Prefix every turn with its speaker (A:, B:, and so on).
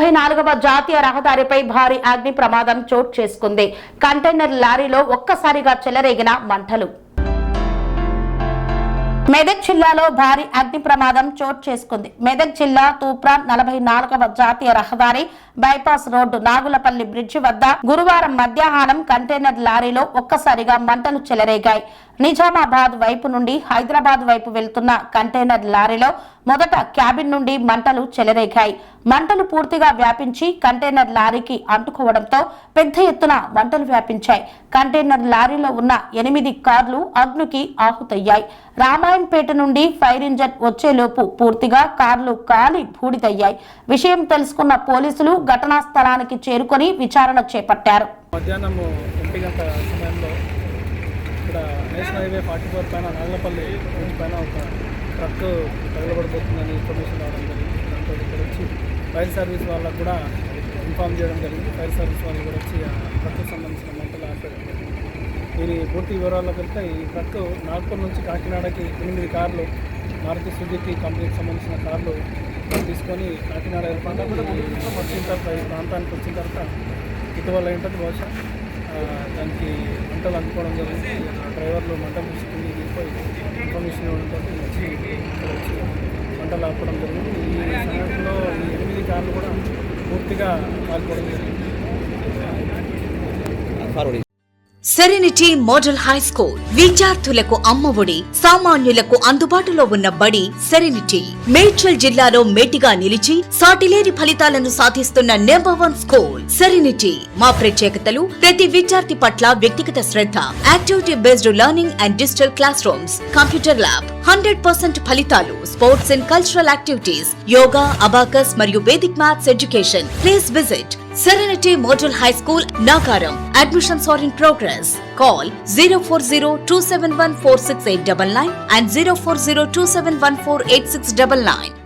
A: 44వ జాతీయ రహదారిపై భారీ అగ్ని ప్రమాదం చోటు చేసుకుంది. కంటైనర్ లారీలో ఒక్కసారిగా చెలరేగిన మంటలు. మెదక్ జిల్లాలో భారీ అగ్ని ప్రమాదం చోటు చేసుకుంది. మెదక్ జిల్లా తూప్రాన్ 44వ జాతీయ రహదారి బైపాస్ రోడ్డు నాగులపల్లి బ్రిడ్జి వద్ద గురువారం మధ్యాహ్నం కంటైనర్ లారీలో ఒక్కసారిగా మంటలు చెలరేగాయి. నిజామాబాద్ వైపు నుండి హైదరాబాద్ వైపు వెళ్తున్న కంటైనర్ లారీలో మొదట క్యాబిన్ నుండి మంటలు చెలరేగాయి. మంటలు పూర్తిగా వ్యాపించి కంటైనర్ లారీకి అంటుకోవడంతో పెద్ద ఎత్తున మంటలు వ్యాపించాయి. కంటైనర్ లారీలో ఉన్న 8 కార్లు అగ్నికి ఆహుతయ్యాయి. రామాయణపేట నుండి ఫైర్ ఇంజన్ వచ్చేలోపు పూర్తిగా కార్లు కాలి బూడిదయ్యాయి. విషయం తెలుసుకున్న పోలీసులు ఘటనా స్థలానికి చేరుకొని విచారణ చేపట్టారు.
B: మధ్యాహ్నం 1 గంట సమయంలో ఇక్కడ నేషనల్ హైవే 44 పైన నాగలపల్లి బ్రిడ్జ్ పైన ఒక ట్రక్ తగలబడిపోతుందని ఇన్ఫర్మేషన్ రావడం జరిగింది. దాంతో ఇక్కడ వచ్చి ఫైర్ సర్వీస్ వాళ్ళకు కూడా ఇన్ఫార్మ్ చేయడం జరిగింది. ఫైర్ సర్వీస్ వాళ్ళు కూడా వచ్చి ఆ ట్రక్కు సంబంధించిన మంటలు ఆపేయడం జరిగింది. దీని పూర్తి వివరాల్లోకి వెళ్తే ఈ ట్రక్ నాగ్పూర్ నుంచి కాకినాడకి 8 కార్లు మారుతి సుజుకి కంపెనీకి సంబంధించిన కార్లు తీసుకొని కాకినాడ వచ్చిన తర్వాత ఈ ప్రాంతానికి వచ్చిన తర్వాత ఇటీవల ఏంటంటే బహుశా దానికి మంటలు అందుకోవడం జరిగింది. డ్రైవర్లు మంటలు తీసుకుని దిగిపోయి ఇన్ఫర్మేషన్ ఇవ్వడంతో వచ్చి ఇక్కడ వచ్చి మంటలు ఆపడం జరిగింది. ఈ సంఘటనలో ఈ 8 కార్లు కూడా పూర్తిగా కాల్పోవడం జరిగింది.
C: సెరెనిటీ మోడల్ హై స్కూల్ విద్యార్థులకు అమ్మఒడి, సామాన్యులకు అందుబాటులో ఉన్న బడి సెరెనిటీ. మేడ్చల్ జిల్లాలో మేటిగా నిలిచి సాటిలేని ఫలితాలను సాధిస్తున్న #1 స్కూల్ సెరెనిటీ. మా ప్రత్యేకతలు ప్రతి విద్యార్థి పట్ల వ్యక్తిగత శ్రద్ధ, activity based learning and digital classrooms, computer lab, 100% ఫలితాలు, sports and cultural activities, yoga, abacus మరియు Vedic maths education. Please visit Serenity Model High School, Nagaram. Admissions are in progress. Call 040-271-46899 and 040-271-48699.